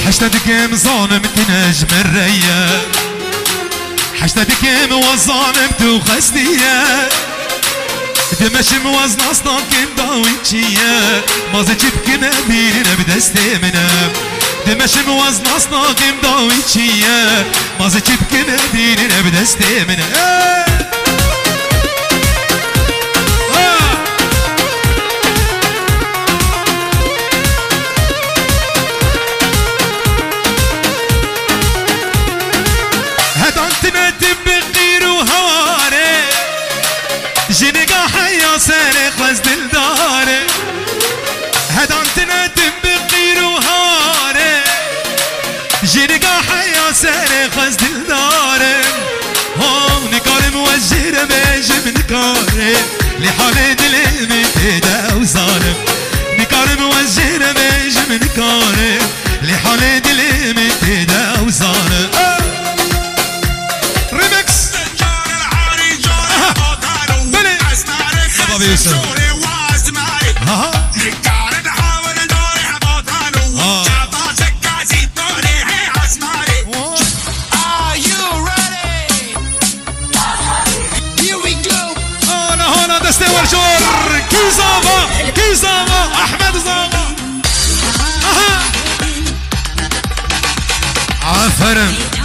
حشتك ظالم تنجم الريا حشتك وظالم تخستيا دمش موزن اصلا كم داويتشيا ما زجيب كنا بينا بدستي منا دمش موزن اصلا كم داويتشيا ما زجيب كنا بينا بدستي منا جنقا حيا سارق وز دلداري هدانتنا تبقير وهاري جنقا حيا سارق وز دلداري هون نكار موجر بيجب نكاري لحالي دلي متدا وظالم نكار موجر بيجب نكاري لحالي دلي متدا وظالم يوسف هنا دستي ورجور كي زابا احمد زابا عفرم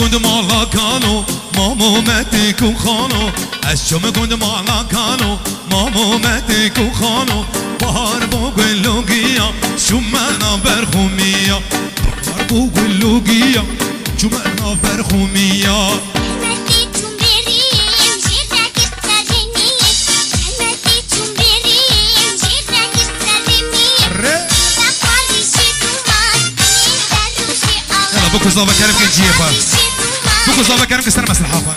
كنت مالا كانوا مامو ماتك وخانو الشم كنت مالا كانوا مامو ماتك وخانو بحر بوق اللوقية شمعنا برخومية بحر بوق اللوقية شمعنا برخومية بكو زابا كرم كنجيبا بكو زابا كرم كستر مسلحافا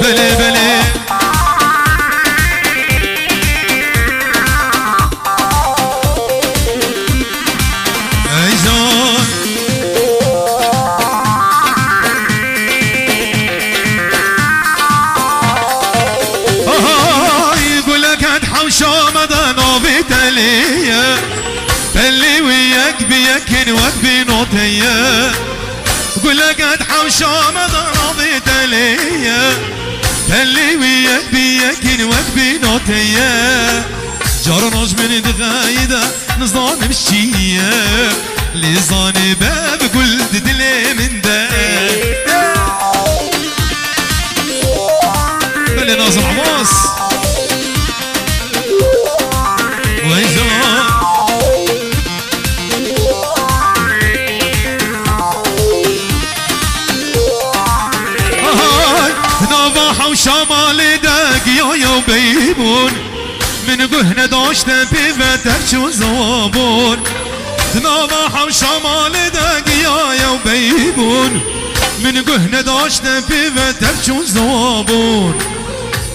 بلي بلي ايزون يقولك هتحوشو مدانو بتالية بلي وياك بيكن وقبي نوتية يقولك هتحوشو مدانو بتالية اللي وياك بياكن وقبي نوتيا جارناج من دغايدة نظام مشية لظاني باب قلت دلي من دا بلي ناظر عماس ويزان وشمال داق يا بيبون من قهنا داشت بيفتك شو زوابون نضاح وشمال داق يا بيبون من قهنا داشت بيفتك شو زوابون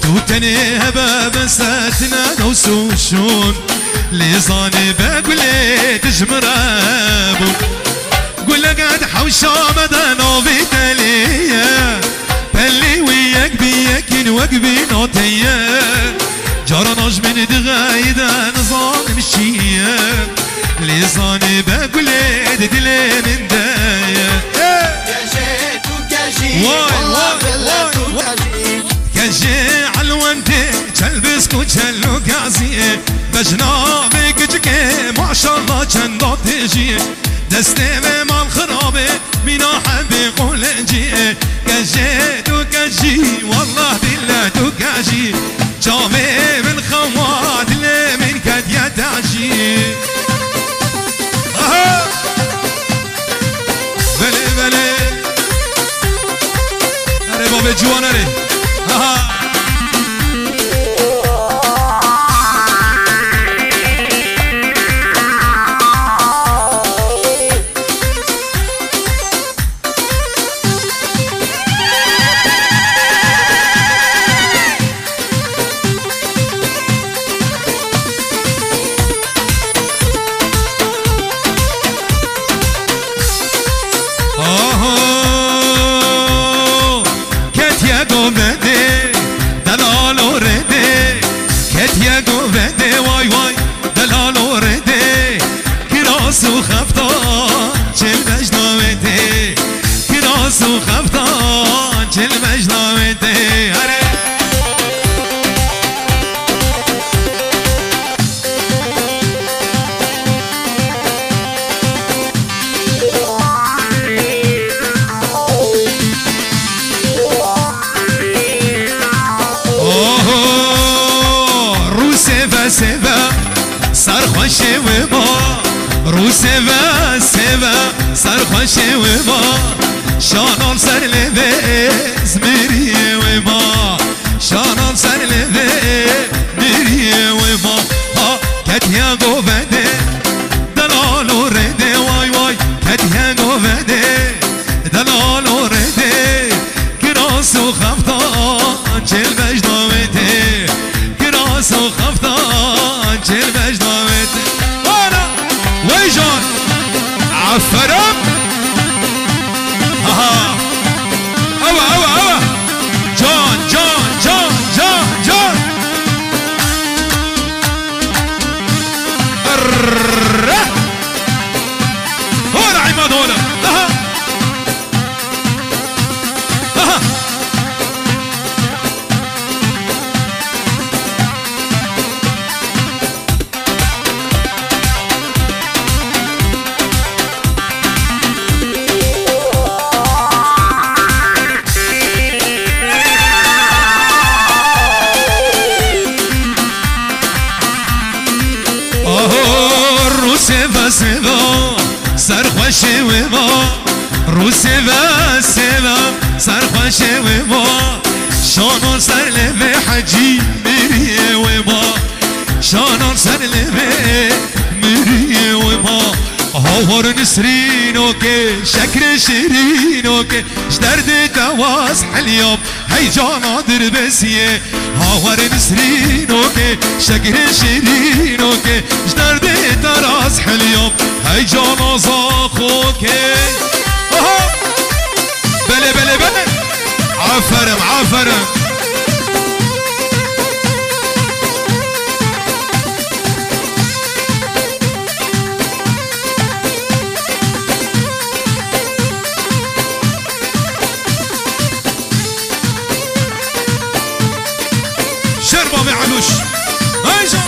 توتني هبا بساتنا نوسوشون ليزاني بقولي تجمر ابو قول قاعد حوشا مدانو بيتاليه بلي وياك بياكين وقبي نوتيه جرناج من دغايدا نظام مشيه ليزاني بقولي دلي من دايه كاجي توكاجي والله بالله توكاجي كاجي علوانتي تلبس كوتشلو كازي بجنابك جكي ما شاء الله جنو تجي دستي مال خرابي بنا حبي قول جي كاجي توكاجي والله بالله توكاجي جامي من خوات اللي من كد يتعجي بلي بلي اري بابي جوان اري سيفا صار خوشي وما رو سيفا صار خوشي وما شانون سر لبز مري وما شانون سر لبز مري وما كتيا قوبدي دلالو ردي واي واي كتيا قوبدي دلالو ردي كراسو خفتان جل بجدامتي كراسو خفتان جل بجدامتي وانا ويجان عفرم اوا جان جان جان جان جان هولا عماد هولا سيفا صار خوشي وما رو سيفا صار خوشي وما شانون سر لبي حجي مري وما شانون سر لبي مري وما هاور نسرين اوكي شكر شيرين اوكي شدرد تواس حليوم هي جانا دربسيه هاور نسرين اوكي شكر شيرين اوكي شدرد تراس حليوم هي جانا زاخوكي بله بله بله عفرم عفرم شربة بعلوش هيجا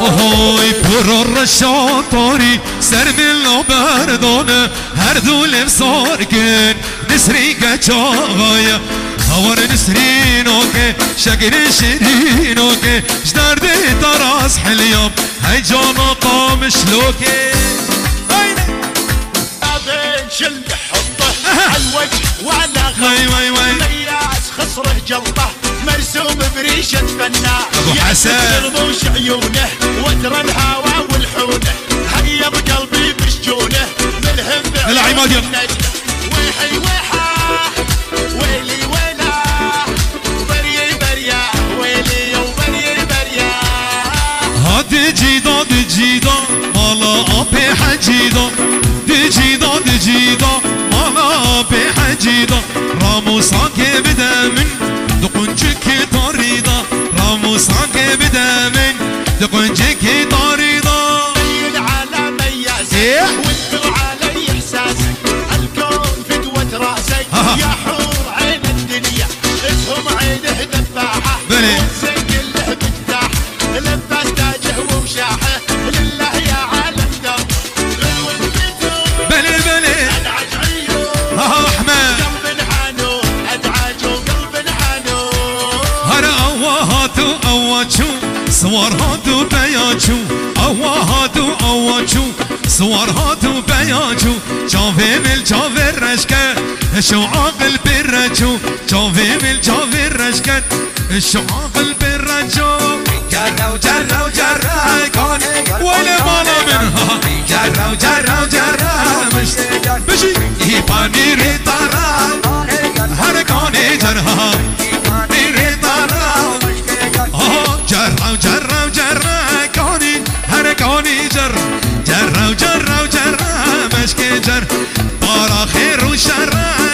اوهوی پر الرشاطاري سر من بردانه هر دول بساركن نسريك چاغايا هوار نسرينوكي شكل شيرينوكي جدرد تراس حليوم هاي جانا قام شلوكي بين شل حطه عالوجه وعلى خير ميراس خصره جلطه مرسوم بريشة فنان ابو حسن يرضوش عيونه وترى الهوى والحونه دجيدا مالا أبي حجيدا دجيدا مالا أبي حجيدا راموساك بدمن دقنجك طريدا راموساك بدمن دقنجك طريدا على مياسك وانتو علي احساسك الكون فدوة راسك يا حور عين الدنيا اسهم عينه ذباحة والزين كله مفتاح لباس تاجه ومشاحه لله يا عالم دم بلي ادعج عيون احمد قلب حانون ادعج وقلب حانون هر اوهاتو اواتشو صور هاتو بياتشو اوهاتو اواتشو صور هاتو بياتشو شافي مل شافي الرشكة شو عاقل بالرجو شافي مل شافي الرشكة شو عاقل بالرجو جرى كوني ولا مالا منها جرى مش بشي يباني ريطارا هر كوني جرها جرى كوني هر كوني جرى مشكي جر بارا خير وشر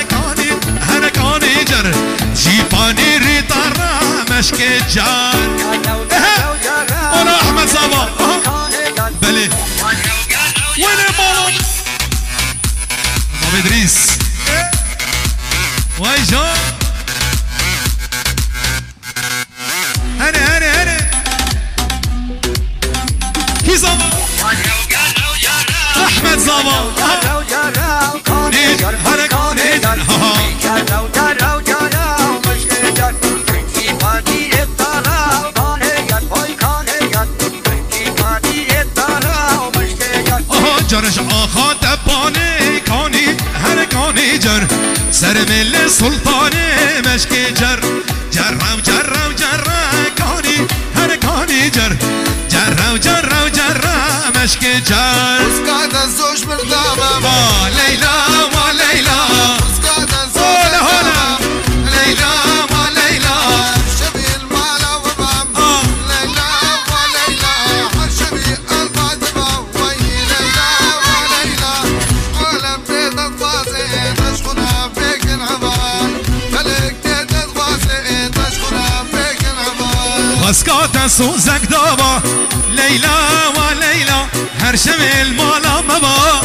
كوني هر كوني جر جيباني ريطارا مشكي جر انا احمد صبا بلي وين مالون ابو ادريس واي جو هني كي صبا احمد صبا جرش آخا دباني كاني هر كاني جر سر مل سلطاني مشكي جر كاني هر كاني جر مشكي جر اسكاد الزوج بالدامة ليلى وليلى اسكاد الزوج هلا ليلى وليلى شبي المالا وبام ليلى وليلى شبي الفاتمة وي ليلى وليلى عالم بيت الطاسي تشكرها فيك انعبال ملك بيت الطاسي تشكرها فيك انعبال اسكاد سوزك دابا ليلى وليلى هر شمل مالا مبا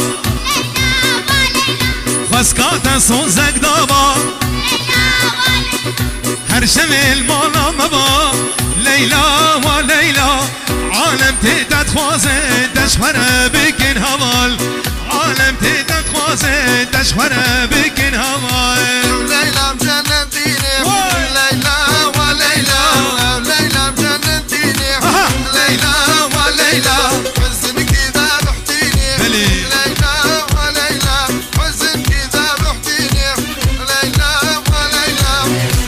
خسكات سوزك دابا هر شمل مالا مبا ليلى وليلى عالم تيتت خوازه تشخره بكن هوال عالم تيتت خوازه تشخره بكن هوال ليلى مجننتيني ليلى وليلى ليلى مجننتيني ليلى وليلى حزن كذا بحتيني ليلى وليلى حزن كذا بحتيني ليلى وليلى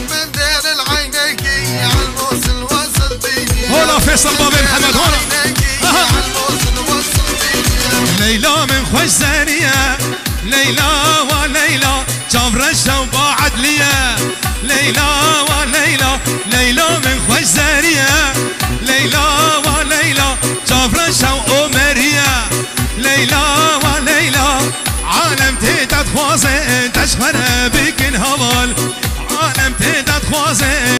من دير العينيكي عالموصل وصلتيني هلا فيصل بابي محمد هلا عالموصل وصلتيني ليلى من خوش زانية ليلى وليلى جاب رشة وباعد ليا ليلى وليلى ليلى من خوش زانية ليلى وليلى جاب رشة وأمرية ليلى وليلى عالم تيتت خوازي تشخر بكن هوال عالم تيتت خوازي